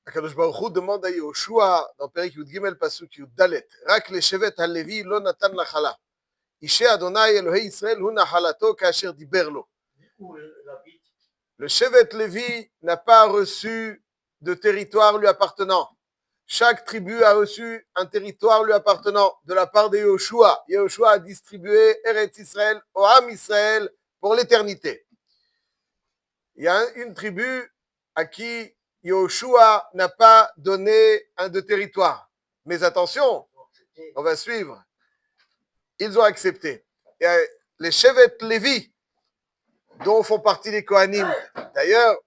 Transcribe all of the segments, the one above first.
Akadosh Baruch Hu demande à Yehoshua dans Perek Yud Gimel Pasuk Yud Dalet, Rak leshevet halevi lo natan lachala. Ishe Adonai Elohei Israël hu nachalato kasher diber lo. Le Shevet Lévi n'a pas reçu de territoire lui appartenant. Chaque tribu a reçu un territoire lui appartenant de la part de Yehoshua. Yehoshua a distribué Eretz Israël au Ham Israël pour l'éternité. Il y a une tribu à qui Yehoshua n'a pas donné un de territoire. Mais attention, on va suivre. Ils ont accepté. Et les Shevet Lévi, dont font partie les Kohanim, d'ailleurs,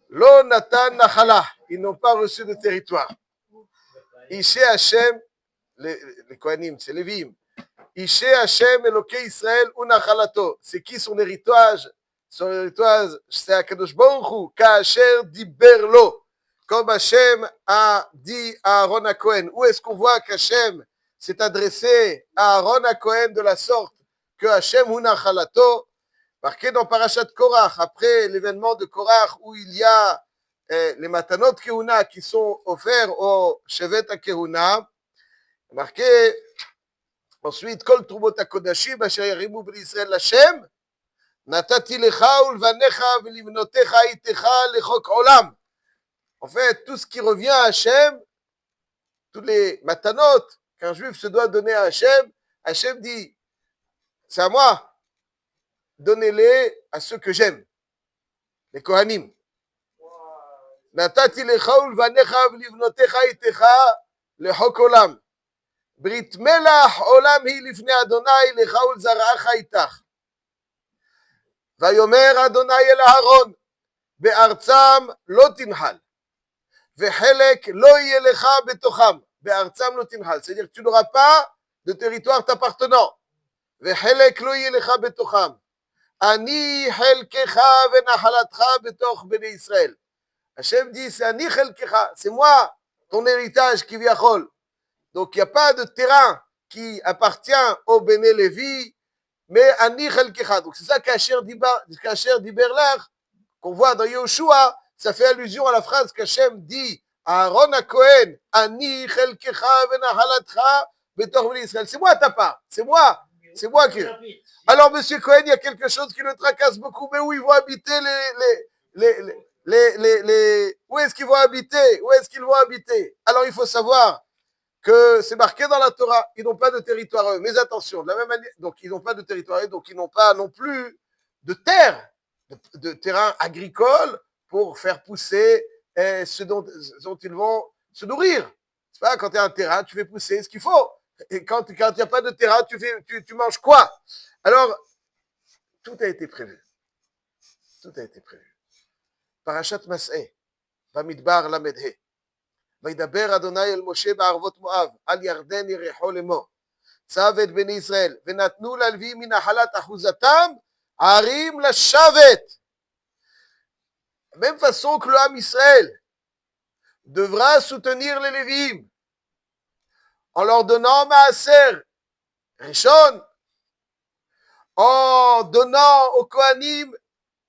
Lo Natan Nachala, ils n'ont pas reçu de territoire. Ishe Hashem, les Kohanim, c'est Lévim. Ishe Hashem Elokei Israël Unachalato. C'est qui son héritage? Son héritage, c'est Akadosh Baruch Hu, Kaasher Diberlo. Comme Hashem a dit à Aaron HaKohen. Où est-ce qu'on voit qu'Hashem s'est adressé à Aaron HaKohen de la sorte que Hashem Unachalato? Marqué dans Parashat Korach, après l'événement de Korach, où il y a les matanot Kehuna qui sont offerts au Shevet HaKehuna, marqué ensuite, Kol Trumot HaKodashim, Asher Yarimu B'nai Yisrael Hashem, Natati Lecha Ulvanecha V'livnotecha Itecha Lechok Olam. En fait, tout ce qui revient à Hashem, tous les matanot qu'un juif se doit donner à Hashem, Hashem dit, c'est à moi. Donnez-les à ceux que j'aime, les Kohanim. Natati lecha ulvanecha v'livnotecha itecha lechok olam. Brit melach olam hi lifnei Adonai lecha ulzaracha itach. Vayomer Adonai el Aharon be'artzam lo tinhal. Ve'chelek lo yeh lecha betocham. Be'artzam lo tinhal. C'est-à-dire que tu n'auras pas de territoire t'appartenant. Ve'chelek lo yeh lecha betocham. Ani chelkecha ve'nachalatcha betoch bnei Israël. Hachem dit, c'est Ani chelkecha, c'est moi, ton héritage qui viachol. Donc il n'y a pas de terrain qui appartient au Béné Lévi, mais Ani chelkecha. Donc c'est ça qu'Asher Diberlach, qu'on voit dans Yehoshua, ça fait allusion à la phrase qu'Hachem dit à Aaron HaKohen, Ani chelkecha ve'nachalatcha betoch bnei Israël. C'est moi ta part, c'est moi qui... Alors, monsieur Cohen, il y a quelque chose qui le tracasse beaucoup, mais où ils vont habiter où est-ce qu'ils vont habiter? Où est-ce qu'ils vont habiter? Alors, il faut savoir que c'est marqué dans la Torah, ils n'ont pas de territoire eux. Mais attention, de la même manière, donc ils n'ont pas de territoire eux, donc ils n'ont pas non plus de terre, de terrain agricole pour faire pousser ce dont ils vont se nourrir. C'est pas quand tu as un terrain, tu fais pousser ce qu'il faut. Et quand il n'y a pas de terrain, tu manges quoi? Alors, tout a été prévu. Tout a été prévu. Parashat Mas'eh, Bamidbar Lamedhe. וידבר אדוני אל משה בערבות מואב, על ירדן ירחו לאמור. צו את בני ישראל, ונתנו ללוויים מנחלת אחוזתם, ערים לשבת. Même façon que le Ham Israël devra soutenir les Lévi'im en leur donnant Maaser Rishon, en donnant aux Kohanim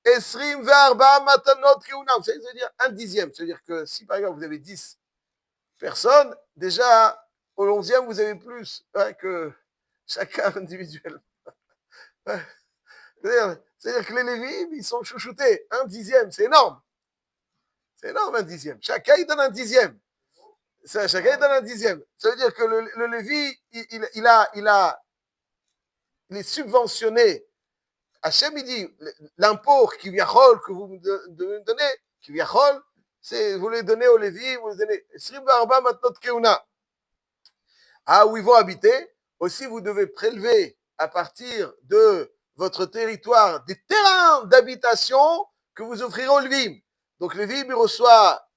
Esrim ve'arba matanot keuna. Vous savez, ça veut dire un dixième. C'est-à-dire que si par exemple vous avez 10 personnes, déjà au 11e vous avez plus que chacun individuellement. C'est-à-dire que les Lévi'im, ils sont chouchoutés. Un dixième, c'est énorme. C'est énorme, un dixième. Chacun, il donne un dixième. Chacun, il donne un dixième. Ça veut dire que le Lévi, il est subventionné. Hachem, il dit, l'impôt qui viachol, que vous me donnez, qui viachol, c'est, vous les donnez au Lévi, vous les donnez. Ah, où ils vont habiter. Aussi, vous devez prélever à partir de votre territoire des terrains d'habitation que vous offrirez au Lévi. Donc, le Lévi, il reçoit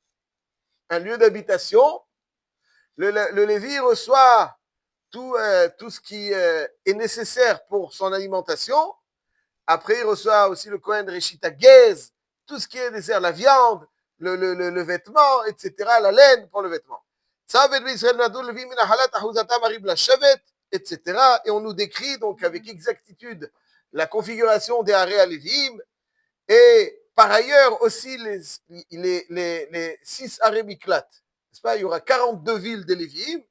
un lieu d'habitation. Le Lévi reçoit tout ce qui est nécessaire pour son alimentation. Après, il reçoit aussi le Kohen Reshita Gez, tout ce qui est nécessaire, la viande, le vêtement, etc., la laine pour le vêtement. Etc. Et on nous décrit donc avec exactitude la configuration des Haré Lévi'im. Et par ailleurs aussi les 6 arrêts Miklat. N'est-ce pas? Il y aura 42 villes des Lévi'im,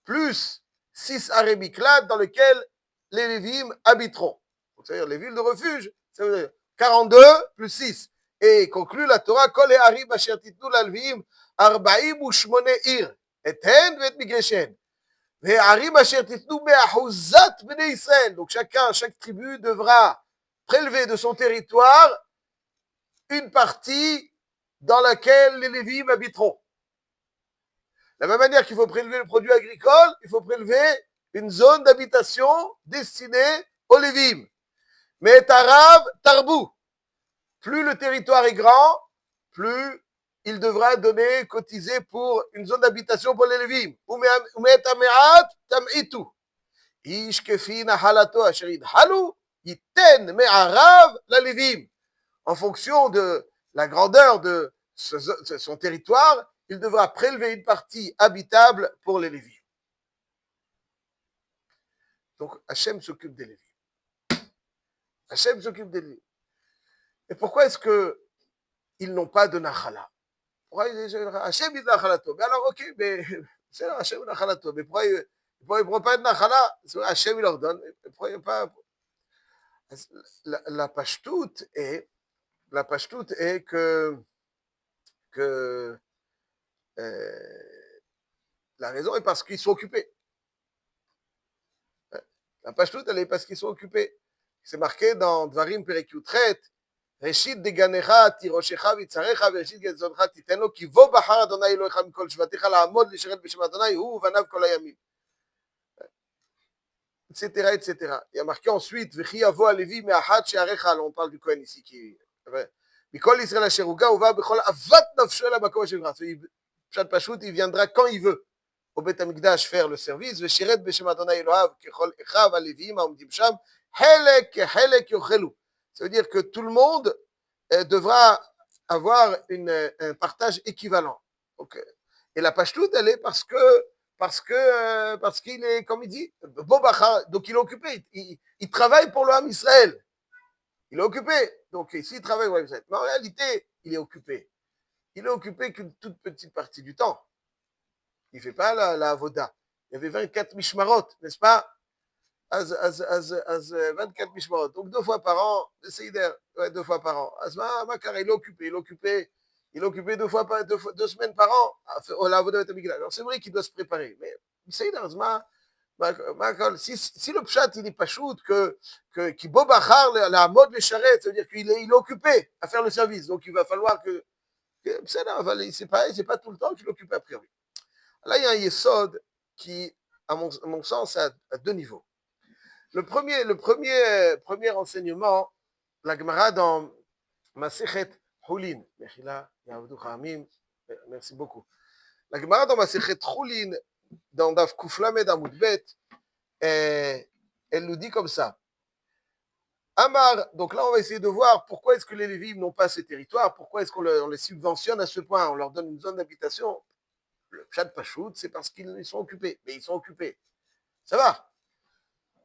plus 6 arrêts Miklat dans lesquels les Lévi'im habiteront. C'est-à-dire les villes de refuge, ça veut dire 42 plus 6. Et conclut la Torah, Kol Harim asher titnu lalviim, 48 ir, et hen vet migreshen. Harim asher titnu me'ahuzat bnei Israël. Donc chaque tribu devra prélever de son territoire une partie dans laquelle les Lévi'im habiteront. De la même manière qu'il faut prélever le produit agricole, il faut prélever une zone d'habitation destinée aux Lévi'im. Mais Tarav, Tarbou. Plus le territoire est grand, plus il devra donner, cotiser pour une zone d'habitation pour les Lévi'im. Umet Ameat, Tam'itu. Ish kefi nahalato asher yidhalu, yiten me'arav la Lévi'im. En fonction de la grandeur de son territoire, il devra prélever une partie habitable pour les Lévi'im. Donc Hachem s'occupe des Lévi'im. Hachem s'occupe des Lévi'im. Et pourquoi est-ce qu'ils n'ont pas de Nachala? Pourquoi Hachem est Nachalato? Mais alors, ok, mais c'est là, Hachem est Nachalato. Mais pourquoi ils ne prennent pas de Nachala? Hachem, il leur donne. Pourquoi il n'y a pas. La pashtout est que la raison est parce qu'ils sont occupés. La pashtout, elle est parce qu'ils sont occupés. C'est marqué dans Dvarim Perek Yutret, ראשית דגנך תירושך ויצריך וראשית גזונך תיתן לו כי בו בחר אדוני אלוהיך מכל שבטיך לעמוד לשרת בשם אדוני הוא ובניו כל הימים. etc. etc. Il y a marqué ensuite וכי יבוא הלוי מאחד שעריך, on parle du Kohen ici qui מכל ישראל אשר הוגה ובא בכל אהבת נפשו אל המקום אשר נברא. פשט פשוט il viendra quand il veut au בית המקדש faire le service ושירת בשם אדוני אלוהיו ככל אחיו הלוויים העומדים שם חלק כחלק יאכלו. Ça veut dire que tout le monde devra avoir un partage équivalent. Donc, et la pashtout, elle est parce qu'il est, comme il dit, Bobacha, donc il est occupé. Il travaille pour l'homme Israël. Il est occupé. Donc ici, il travaille pour l'homme Israël. Mais en réalité, il est occupé. Il est occupé qu'une toute petite partie du temps. Il ne fait pas la avoda. Il y avait 24 mishmarot, n'est-ce pas? 24 mishmarot. Donc 2 fois par an, le Seider, 2 fois par an. Makar, il est occupé 2 semaines par an. Alors c'est vrai qu'il doit se préparer. Mais Seider, si le pshat il est pas shoot, qui bobachar la mode les charrettes, ça veut dire qu'il est occupé à faire le service. Donc il va falloir que c'est pas tout le temps qu'il est occupé a priori. Là, il y a un yesod qui, à mon sens, à 2 niveaux. Le premier enseignement, la Gemara dans Masechet Hulin, merci beaucoup. La Gemara dans Masechet Hulin, dans Daf Kuflamed Amud Bet, elle nous dit comme ça. Amar, donc là on va essayer de voir pourquoi est-ce que les Lévi'im n'ont pas ce territoire, pourquoi est-ce qu'on les subventionne à ce point, on leur donne une zone d'habitation. Le Pshat Pashout, c'est parce qu'ils sont occupés, mais ils sont occupés. Ça va?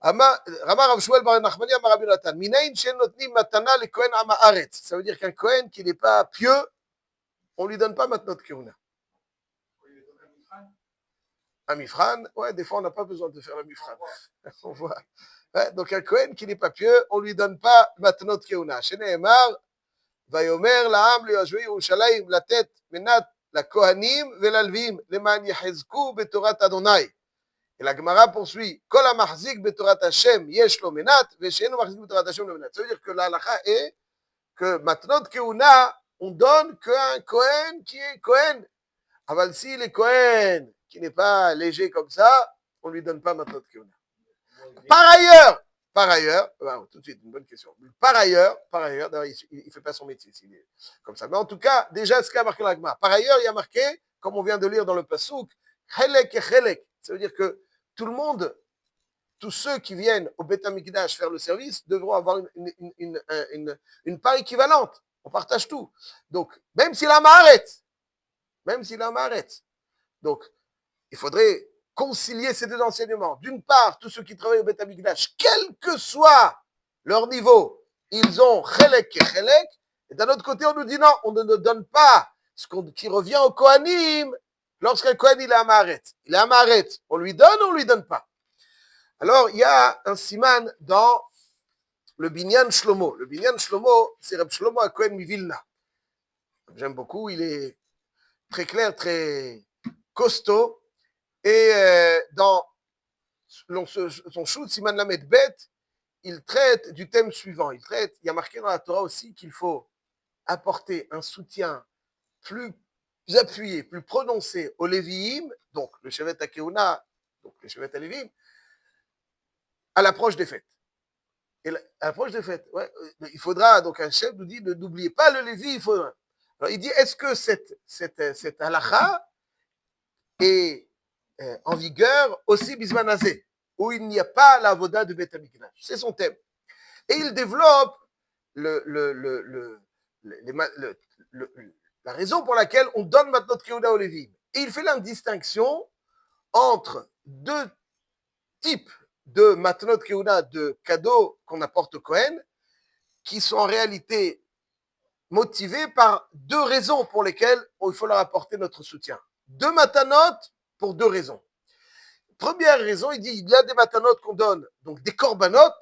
Rama Rav Shmuel bar Nachmani Amar Rabbi Natan, Minayin shen notnim matana le Kohen am haaretz. Ça veut dire qu'un Kohen qui n'est pas pieux, on lui donne pas matnot keuna. Un mifran, ouais, des fois on n'a pas besoin de faire le mifran. On voit. Ouais, donc un Kohen qui n'est pas pieux, on lui donne pas matnot keuna. Sheneemar, vayomer la'am liyoshvei Yerushalayim latet menat la kohanim velalvim leman yechezku betorat Adonai. Et la Gemara poursuit, Kol ha-mahzik betorat Hashem yesh lo menat, ve'she'enu mahzik betorat Hashem lo menat. Ça veut dire que la halakha est que matnot keuna, on donne qu'un Kohen qui est Kohen. Aval si le Kohen qui n'est pas léger comme ça, on ne lui donne pas matnot keuna. Par ailleurs, tout de suite, une bonne question. Par ailleurs, il ne fait pas son métier s'il est comme ça. Mais en tout cas, déjà, ce qu'a marqué la Gemara. Par ailleurs, il y a marqué, comme on vient de lire dans le Passouk, Chelek et Chelek. Ça veut dire que tout le monde, tous ceux qui viennent au Beth Amikdash faire le service, devront avoir une part équivalente. On partage tout. Donc, même s'il a Maharet. Donc, il faudrait concilier ces 2 enseignements. D'une part, tous ceux qui travaillent au Beth Amikdash, quel que soit leur niveau, ils ont Chelek et Chelek. Et d'un autre côté, on nous dit non, on ne donne pas qui revient au Kohanim lorsqu'un Kohen il est à Maaret. Il est à Maaret, on lui donne ou on lui donne pas. Alors, il y a un siman dans le Binyan Shlomo. Le Binyan Shlomo, c'est Reb Shlomo HaKohen Mivilna. J'aime beaucoup, il est très clair, très costaud. Et dans son shoot, Siman Lamed Bet, il traite du thème suivant. Il y a marqué dans la Torah aussi qu'il faut apporter un soutien plus appuyé, plus prononcé aux Lévi'im, donc le Shevet HaKeuna, donc le Shevet HaLévi'im, à l'approche des fêtes. Et à l'approche des fêtes, ouais, il faudra, donc un chef nous dit, n'oubliez pas le Lévi, il faudra. Alors il dit, est-ce que cette halakha est en vigueur aussi bismanazé, où il n'y a pas la voda de Beth Amikdash? C'est son thème. Et il développe la raison pour laquelle on donne maintenant Keuda au Lévi. Et il fait la distinction entre deux types de Matnot Keuda, de cadeaux qu'on apporte au Kohen, qui sont en réalité motivés par deux raisons pour lesquelles il faut leur apporter notre soutien. Deux matanot pour deux raisons. Première raison, il dit, il y a des matanot qu'on donne, donc des korbanot,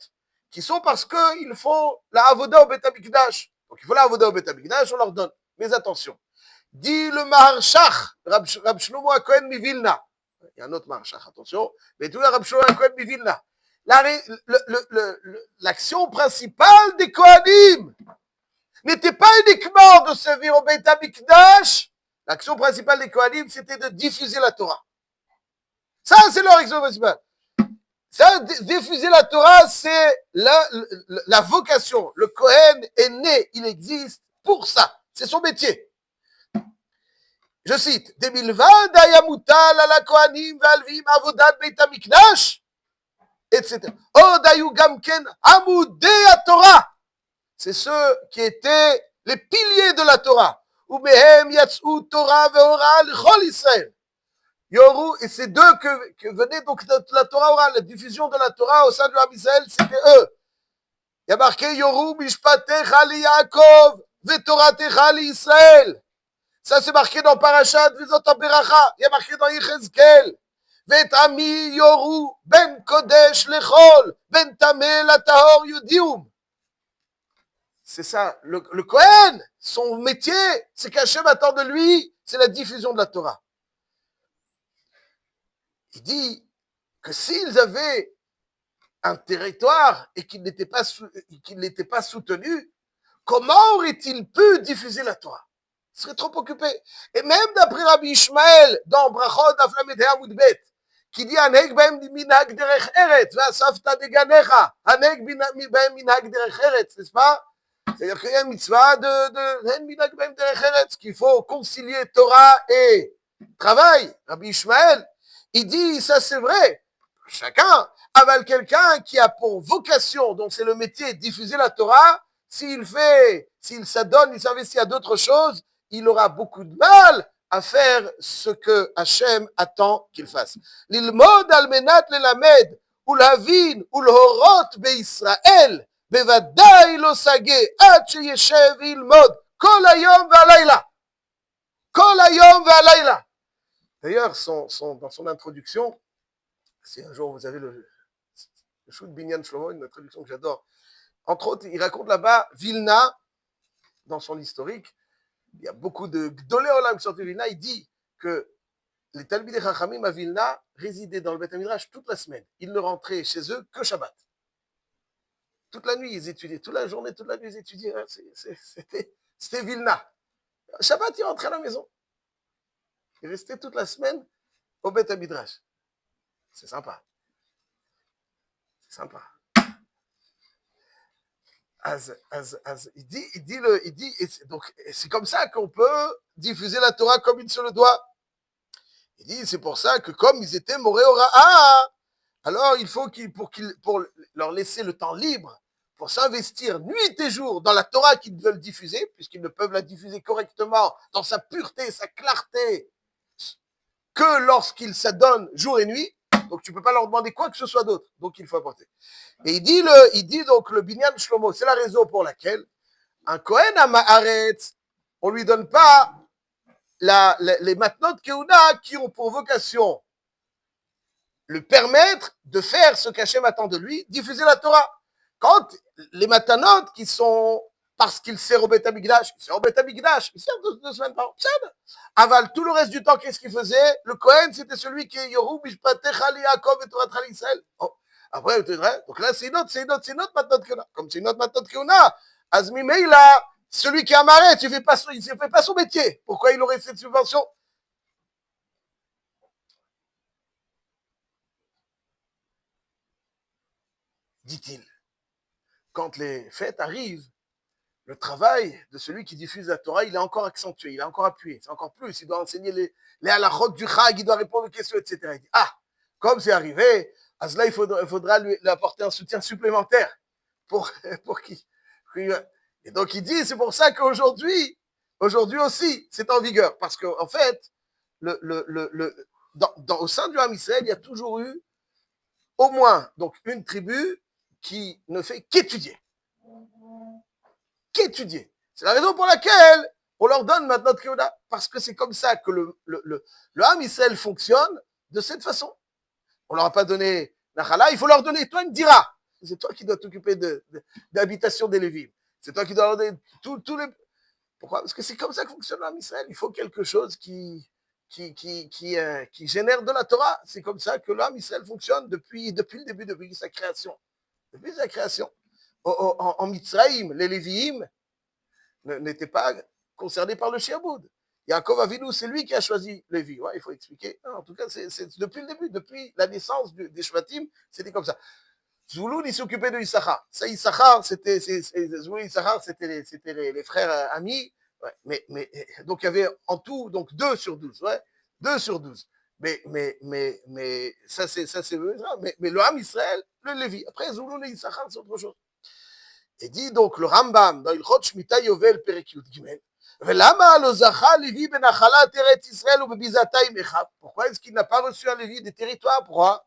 qui sont parce qu'ils font la avoda au Beth Amikdash. Donc il faut la avoda au Beth Amikdash, on leur donne. Mais attention, dit le Maharshach, Rab Shlomo HaKohen Mivilna. Il y a un autre Maharshach, attention, mais tout le Rab Shlomo HaKohen Mivilna. L'action principale des Kohanim n'était pas uniquement de servir au Beth Amikdash. L'action principale des Kohanim, c'était de diffuser la Torah. Ça, c'est leur action principale. Ça, diffuser la Torah, c'est la vocation. Le Kohen est né, il existe pour ça. C'est son métier. Je cite, Demilvad ayamutal ala kohanim ve'alvim avodat beit hamikdash, etc. Od ayu gamken amudei Torah. C'est ceux qui étaient les piliers de la Torah. Umehem yatzou Torah ve'ora l'chol Israël. Yoru, et c'est d'eux que venait donc la Torah orale, la diffusion de la Torah au sein de l'Am Israël, c'était eux. Il y a marqué Yoru mishpatecha li Yaakov ve'toratecha li Israël. Ça c'est marqué dans Parashat Vizot HaBeracha. Il y a marqué dans Yechezkel. Ve'tami Yoru ben kodesh lechol ben tameh latahor yudium. C'est ça, le Kohen, son métier, c'est qu'Hachem attend de lui, c'est la diffusion de la Torah. Il dit que s'ils avaient un territoire et qu'ils n'étaient pas soutenus, comment auraient-ils pu diffuser la Torah? Ils seraient trop occupés. Et même d'après Rabbi Ishmael, dans Brachot Aflamed Hamud Bet, qui dit Aneg b'hem minhag derech eretz, ve'asafta deganecha, Aneg b'hem minhag derech eretz, n'est-ce pas? C'est-à-dire qu'il y a une mitzvah de minhag b'hem derech eretz, qu'il faut concilier Torah et travail. Rabbi Ishmael, il dit, ça c'est vrai, chacun, avec quelqu'un qui a pour vocation, donc c'est le métier, diffuser la Torah, s'il s'adonne, il s'investit à d'autres choses, il aura beaucoup de mal à faire ce que Hachem attend qu'il fasse. L'ilmod almenat lelamed, ou lavin, ou l'horot be'Israël, bevadai lo sagé, ad sheyeshev ilmod, kol hayom ve'alayla. Kol hayom ve'alayla. D'ailleurs, dans son introduction, si un jour vous avez le shoot Binyan Shlomo, une introduction que j'adore, entre autres, il raconte là-bas Vilna, dans son historique, il y a beaucoup de Gdolé Olam qui sortent de Vilna, il dit que les Talmidei Chachamim à Vilna résidaient dans le Beth Midrash toute la semaine. Ils ne rentraient chez eux que Shabbat. Toute la nuit, ils étudiaient. Toute la journée, toute la nuit, ils étudiaient. C'était Vilna. Shabbat, ils rentraient à la maison. Ils restaient toute la semaine au Beth Midrash. C'est sympa. C'est sympa. Il dit, donc c'est comme ça qu'on peut diffuser la Torah comme il se le doit. Il dit, c'est pour ça que comme ils étaient morés au Ra'a, alors il faut pour leur laisser le temps libre, pour s'investir nuit et jour dans la Torah qu'ils veulent diffuser, puisqu'ils ne peuvent la diffuser correctement, dans sa pureté, sa clarté, que lorsqu'ils s'adonnent jour et nuit. Donc tu ne peux pas leur demander quoi que ce soit d'autre. Donc il faut apporter. Et il dit donc le Binyan Shlomo, c'est la raison pour laquelle Un Kohen à Ma'aretz, on ne lui donne pas les matnot Keuna qui ont pour vocation le permettre de faire ce qu'Hachem attend de lui, diffuser la Torah. Quand les matanot qui sont parce qu'il sert au Beth Amikdash, il sert au Beth Amikdash, il sert 2 semaines par an. Aval, tout le reste du temps, qu'est-ce qu'il faisait? Le Kohen, c'était celui qui est Yoru, Mishpatecha li Yaakov et Torah Israël. Oh. Après, donc là, c'est une autre matanot Keuna. Comme c'est une autre matanot Keuna, Azmi Meila, celui qui est amarré, il ne fait pas son métier. Pourquoi il aurait cette subvention? Dit-il. Quand les fêtes arrivent, le travail de celui qui diffuse la Torah, il est encore accentué, il est encore appuyé. C'est encore plus. Il doit enseigner les halachot du Chag, il doit répondre aux questions, etc. Il dit, comme c'est arrivé, à cela, il faudra lui apporter un soutien supplémentaire pour qui. Et donc, il dit, c'est pour ça qu'aujourd'hui aussi, c'est en vigueur. Parce qu'en fait, au sein du Ham Israël, il y a toujours eu au moins donc une tribu qui ne fait qu'étudier. C'est la raison pour laquelle on leur donne maintenant de Keuna, parce que c'est comme ça que le Ham Israël fonctionne de cette façon. On leur a pas donné Nachala, il faut leur donner, toi, une dira. C'est toi qui dois t'occuper d'habitation des Lévites. C'est toi qui dois leur donner tous les... Pourquoi? Parce que c'est comme ça que fonctionne le Ham Israël. Il faut quelque chose qui génère de la Torah. C'est comme ça que le Ham Israël fonctionne depuis le début, depuis sa création. Depuis sa création. En Mitzraïm, les Lévi'im n'étaient pas concernés par le Shiaboud. Yaakov Avinu, c'est lui qui a choisi Lévi. Ouais, il faut expliquer. En tout cas, c'est depuis le début, depuis la naissance des Shvatim, c'était comme ça. Zvouloun, il s'occupait de Issachar. Ça, Issachar, c'était les frères amis. Ouais, donc, il y avait en tout donc 2 sur 12. Ouais, 2 sur 12. Mais ça, c'est mais le Ham Israël, le Lévi. Après, Zvouloun et Issachar, c'est autre chose. Et dit donc le Rambam dans Ilchot Shmita Yovel Perek Yud Gimel. Pourquoi est-ce qu'il n'a pas reçu un Lévi des territoires? Pourquoi?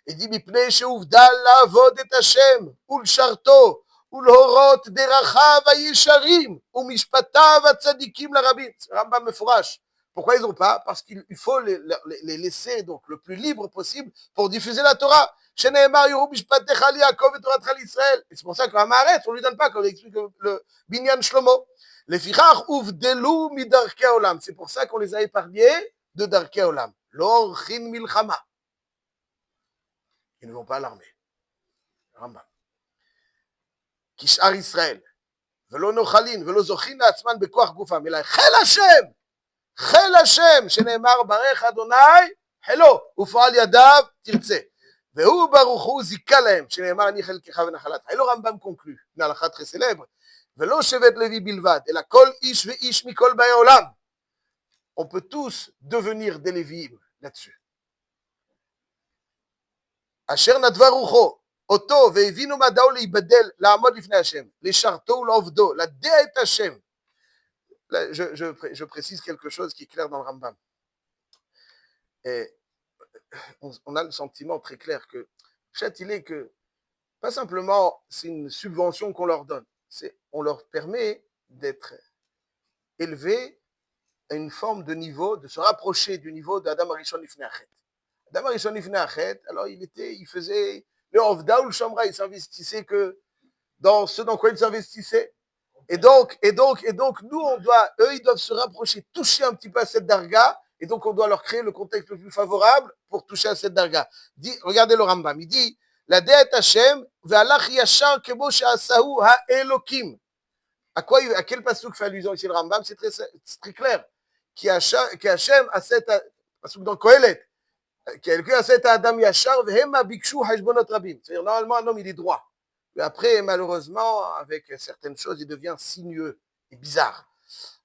Il dit מפני שעובדה לעבוד את השם ולשרתו ולהורות דרכיו הישרים ומשפטיו הצדיקים לרבים. C'est Rambam מפורש. Pourquoi ils n'ont pas? Parce qu'il faut les laisser donc le plus libre possible pour diffuser la Torah. שנאמר יראו משפטיך ליעקב ותורתך לישראל. Et c'est pour ça que Amaretz, on ne lui donne pas, comme explique le Binyan Shlomo. לפיכך הובדלו מדרכי העולם. C'est pour ça qu'on les a épargnés de דרכי העולם. לא עורכים מלחמה. Ils ne vont pas à l'armée. Rambam. כשאר ישראל, ולא נוחלין, ולא זוכין לעצמן בכוח גופם, אלא חיל השם, שנאמר ברך אדוני, חילו, ופועל ידיו תרצה. והוא ברוך הוא זיכה להם, שנאמר אני חלקך ונחלתך. אלו רמב"ם קונקלו, מהלכה très célèbre, ולא שבט לוי בלבד, אלא כל איש ואיש מכל באי עולם. On peut tous devenir des Lévi'im là-dessus. אשר נדבה רוחו, אותו והבינו מדעו להיבדל, לעמוד לפני השם, לשרתו ולעובדו, לדע את השם. Je précise quelque chose qui est clair dans le Rambam. Et on a le sentiment très clair que, il est que, pas simplement c'est une subvention qu'on leur donne, on leur permet d'être élevés à une forme de niveau, de se rapprocher du niveau d'Adam Arishon Lifnei Achet. Adam Arishon Lifnei Achet, alors il faisait le Ovda ou le Shamra, il s'investissait que dans ce dans quoi il s'investissait. Et donc, nous, eux, ils doivent se rapprocher, toucher un petit peu à cette darga, et donc on doit leur créer le contexte le plus favorable pour toucher à cette darga. Regardez le Rambam, il dit, la déet Hashem, ve'alach yashar kemo she'asahu ha'elokim. À quel pasuk fait allusion ici le Rambam? C'est très clair. Qui Hashem a cette, pasuk dans Kohelet, quelqu'un a cet Adam Yachar, v'hema bikshu hashbonot rabim. C'est-à-dire, normalement, un homme, il est droit. Mais après, malheureusement, avec certaines choses, il devient sinueux et bizarre.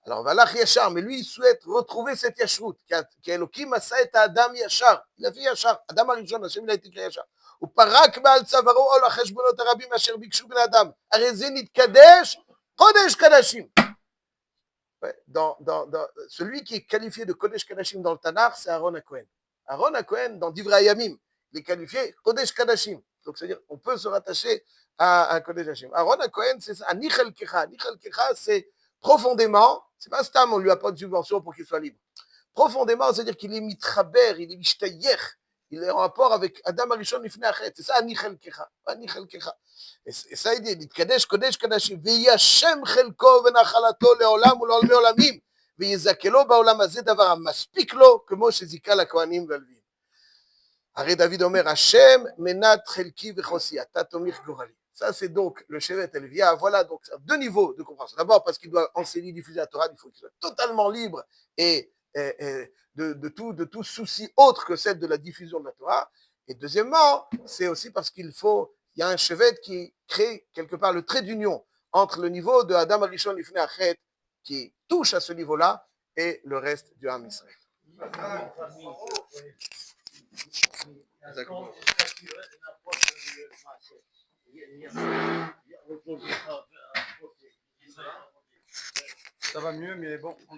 Alors, Valach Yachar, mais lui, il souhaite retrouver cette Yashrut, qui Elohim a ça et Adam Yachar. Il a fait Yachar. Adam Arishon, Hashem, il a été créé Yachar. Ou parak ba'al tzavaro, ol hashbonot rabim, asher bikshu ben Adam. Arezé kadesh, kodesh kadashim. Celui qui est qualifié de kodesh kadashim dans le Tanakh, c'est Aaron HaKohen. Aaron HaKohen, dans Divrei Hayamim, il est qualifié Kodesh Kadashim. Donc, c'est-à-dire, on peut se rattacher à un Kodesh Hashem. Aaron à Cohen, c'est ça. Anichel Kecha. Anichel Kecha, c'est profondément, c'est pas Stam, on lui apporte une subvention pour qu'il soit libre. Profondément, c'est-à-dire qu'il est mitraber, il est mishtayer, il est en rapport avec Adam Arishon Lifnei Achet. C'est ça, Anichel Kecha. Anichel Kecha. Et ça, il dit, Kadesh, Kodesh, Kadashim, Veyashem Chelko Venachalato Leolam Ulolme Olamim, Veyezakelo Baolam Hazeh Davar Maspik Lo, Kemo Shezika la Kohanim Velvim. Arrêt David Omer Hashem, Menat Chelki Vechosia, Tatomir Gorali. Ça, c'est donc le Shevet Elvia. Voilà donc deux niveaux de compréhension. D'abord, parce qu'il doit enseigner, diffuser la Torah, il faut qu'il soit totalement libre et de tout souci autre que celle de la diffusion de la Torah. Et deuxièmement, c'est aussi parce il y a un Shevet qui crée quelque part le trait d'union entre le niveau de Adam Arishon Lifnei Achet, qui touche à ce niveau-là, et le reste du Ham Israël. Ça va mieux, mais bon, on